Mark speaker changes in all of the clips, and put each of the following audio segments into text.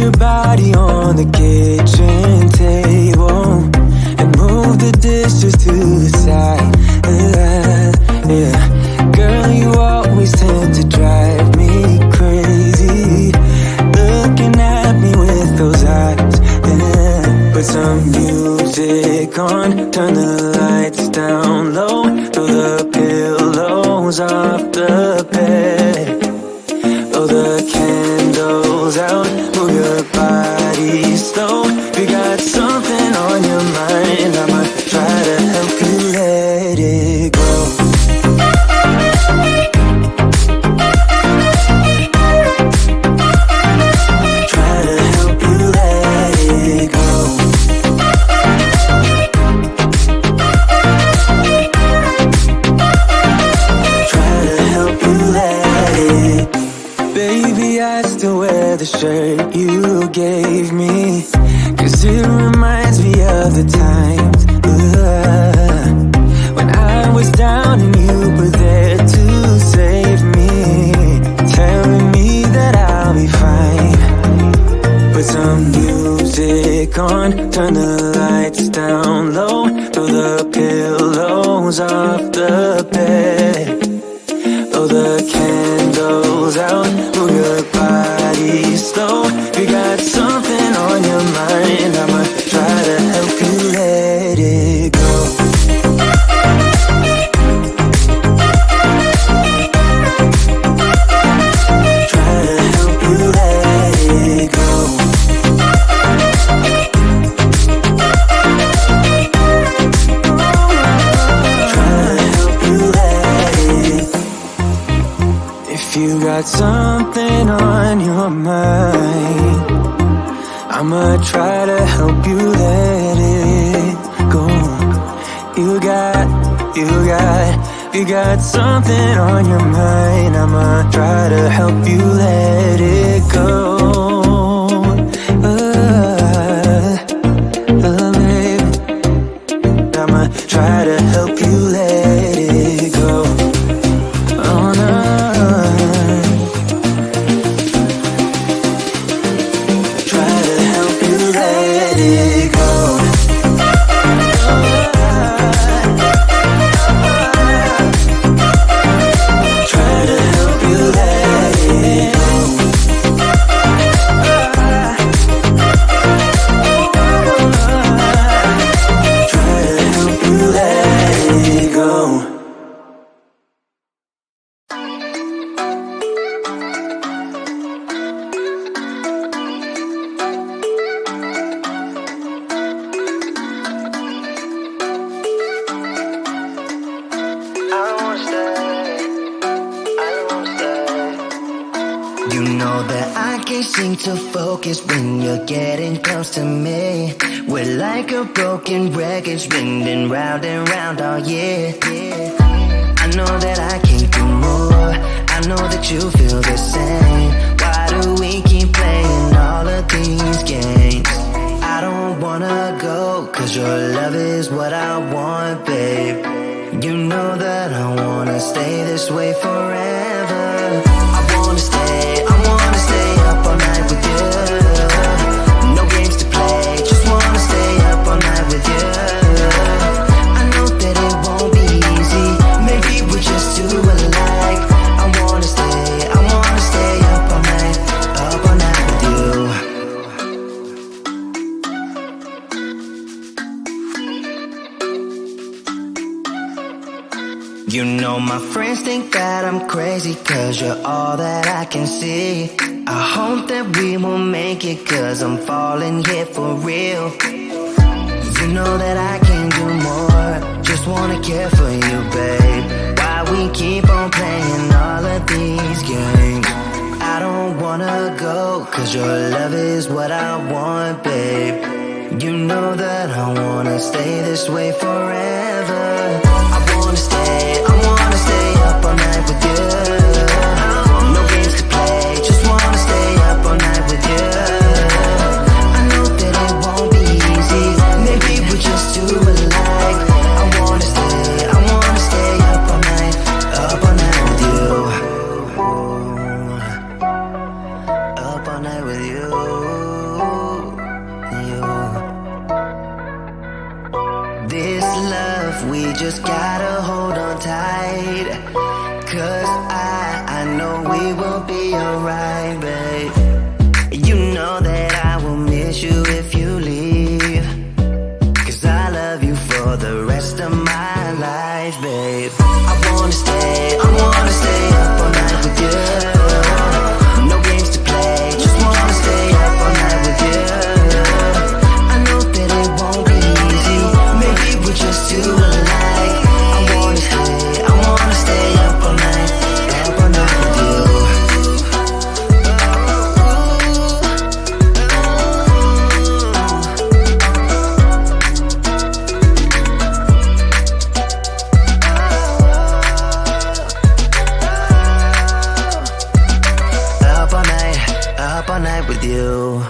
Speaker 1: your body on the kitchen table and move the dishes to the side. Yeah, girl, you always tend to drive me crazy, looking at me with those eyes. Yeah. Put some music on, turn the lights down low, throw the pillows off the bed, blow the candles out, move your body slow. You got something on your mind, I'ma try to help you let it go. Try to help you let it go. Try to help you let it. Baby, I still wear the shirt you gave me, 'cause it reminds me of the times when I was down and you were there to save me, telling me that I'll be fine. Put some music on, turn the lights down low, throw the pillows off the bed, blow the candles out, move your body slow. You got something on your mind, I'ma try to help you let it go. Try to help you let it go. Try to help you let it. If you got something on your mind, I'ma try to help you let it go. You got something on your mind, I'ma try to help you let it go. Baby, I'ma try to help you let it go. Oh no. Try to help you let it go. Try to help you let it go. Try to help you let it go.
Speaker 2: You know that I can't seem to focus when you're getting close to me. We're like a broken record spinning round and round all year. I know that I can't do more, I know that you feel the same. Why do we keep playing all of these games? I don't wanna go, 'cause your love is what I want, babe. You know that I wanna stay this way forever. I wanna stay up all night with you. No games to play, just wanna stay up all night with you. I know that it won't be easy, maybe we're just too alike. I wanna stay up all night with you. You know my friends think that I'm crazy, 'cause you're all that I can see. I hope that we will make it, 'cause I'm falling here for real. You know that I can do more, just wanna care for you, babe. Why we keep on playing all of these games? I don't wanna go, 'cause your love is what I want, babe. You know that I wanna stay this way forever. I wanna stay up all night with you. No games to play, just wanna stay up all night with you. I know that it won't be easy, maybe we're just too alike. I wanna stay up all night with you. Up all night with you. I know we will be alright, babe. You know that I will miss you if you leave, 'cause I love you for the rest of my life, babe. I wanna stay up all night with you. No games to play, just wanna stay up all night with you. I know that it won't be easy, maybe we're just too alike. I wanna stay up all night with you. Up all night with you.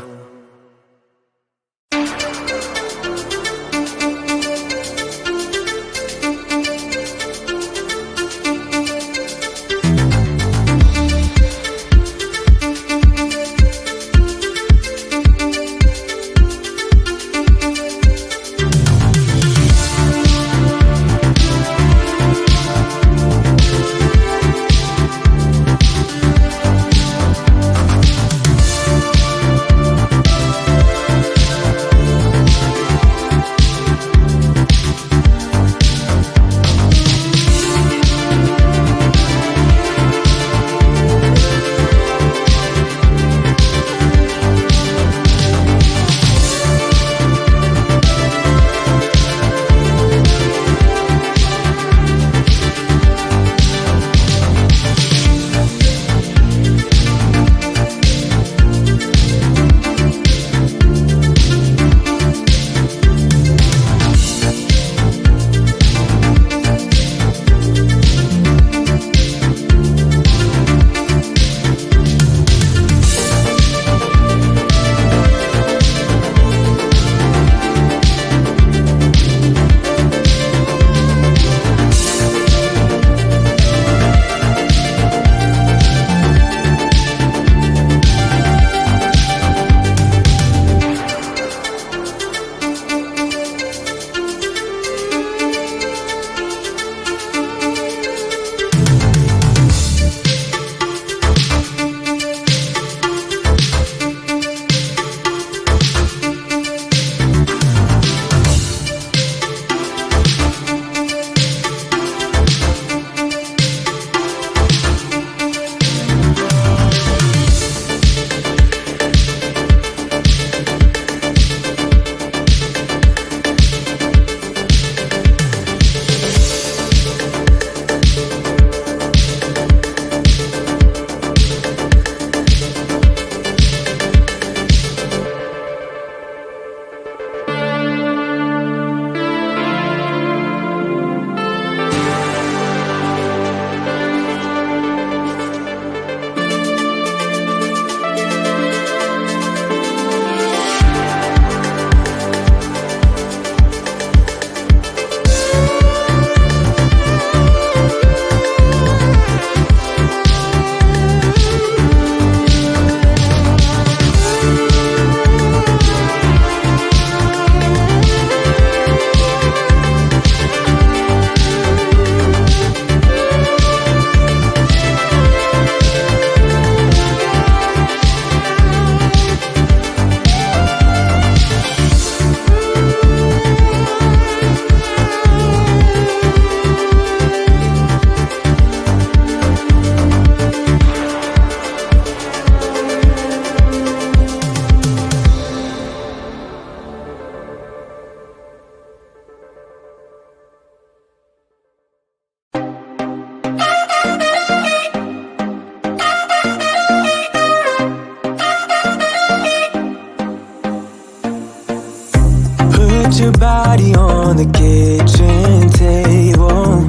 Speaker 1: your body on the kitchen table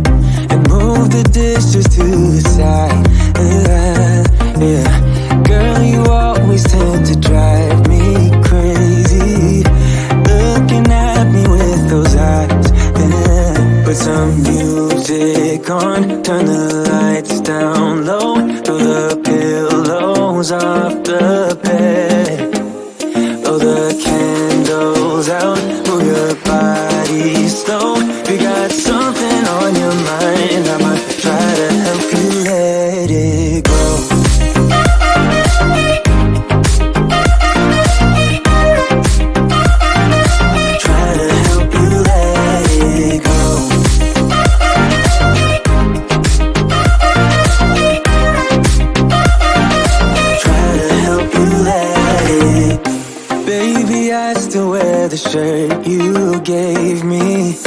Speaker 1: and move the dishes to the side. Yeah, girl, you always tend to drive me crazy, looking at me with those eyes. Yeah, put some music on, turn the lights down low, throw the pillows off the bed, blow the candles out, move your body slow. If you got something on your mind, I might try to help you let it go. The shirt you gave me,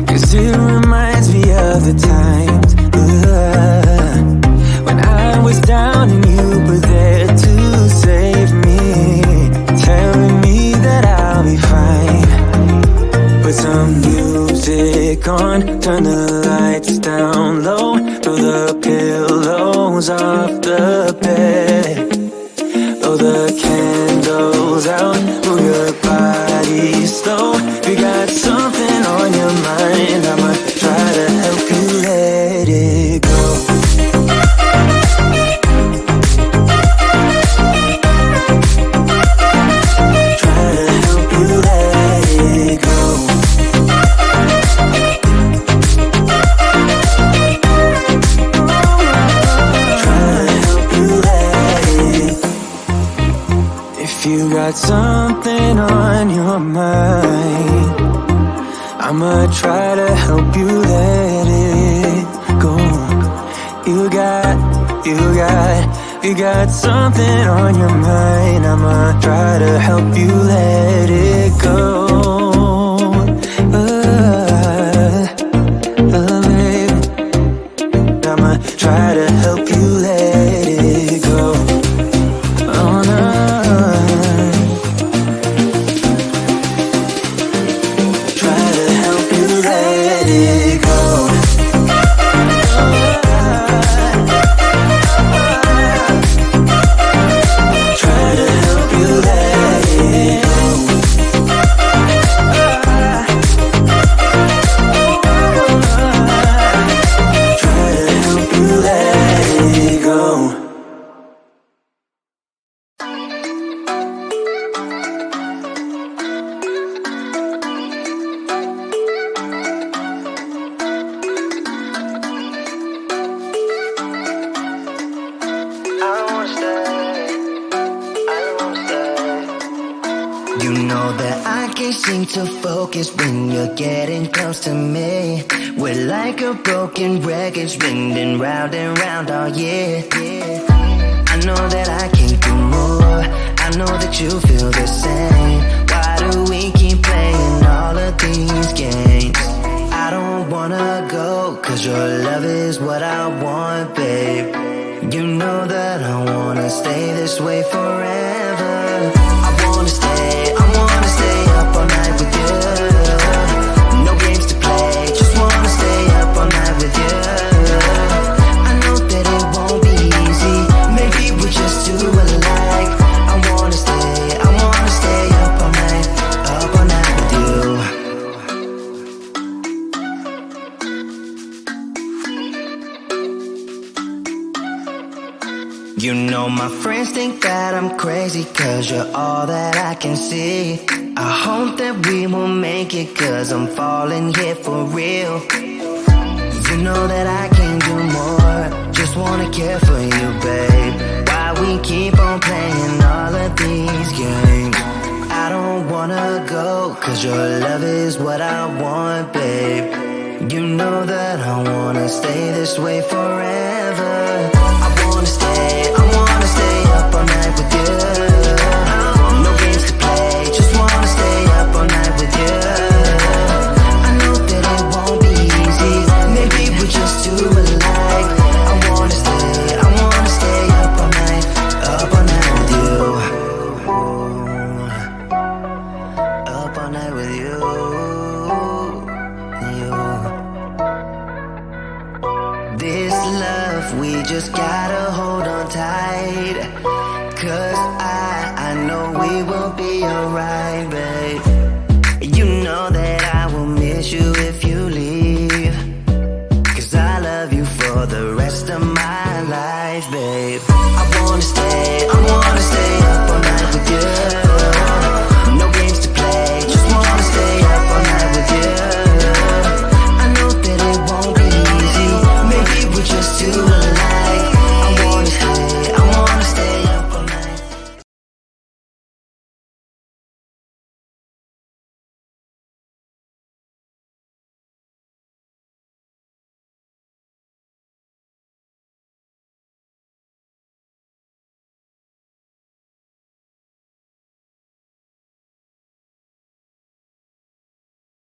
Speaker 1: 'cause it reminds me of the times when I was down and you were there to save me, telling me that I'll be fine. Put some music on, turn the lights down low, throw the pillows off the bed, blow the candles out, move your body slow. You got something on your mind, I'ma try to help you let it go. Try to help you let it go. Try to help you let it. If you got something on your mind, I'ma try to help you let it go. You got something on your mind, I'ma try to help you let it go. Baby, I'ma try to help you let it go. Oh no.
Speaker 2: You know that I can't seem to focus when you're getting close to me. We're like a broken record spinning round and round all year. I know that I can't do more, I know that you feel the same. Why do we keep playing all of these games? I don't wanna go, 'cause your love is what I want, babe. You know that I wanna stay this way forever. I wanna stay up all night with you. No games to play, just wanna stay up all night with you. I know that it won't be easy, maybe we're just too alike. I wanna stay up all night with you. You know my friends think that I'm crazy, 'cause you're all that I can see. I hope that we will make it, 'cause I'm falling here for real. You know that I can do more, just wanna care for you, babe. Why we keep on playing all of these games? I don't wanna go, 'cause your love is what I want, babe. You know that I wanna stay this way forever. I wanna stay up all night with you. No games to play, just wanna stay up all night with you. I know that it won't be easy, maybe we're just too alike. I wanna stay up all night with you. Up all night with you. This love, we just gotta hold on tight, 'cause I know we will be alright, babe. You know that I will miss you if you leave, 'cause I love you for the rest of my life, babe. I wanna stay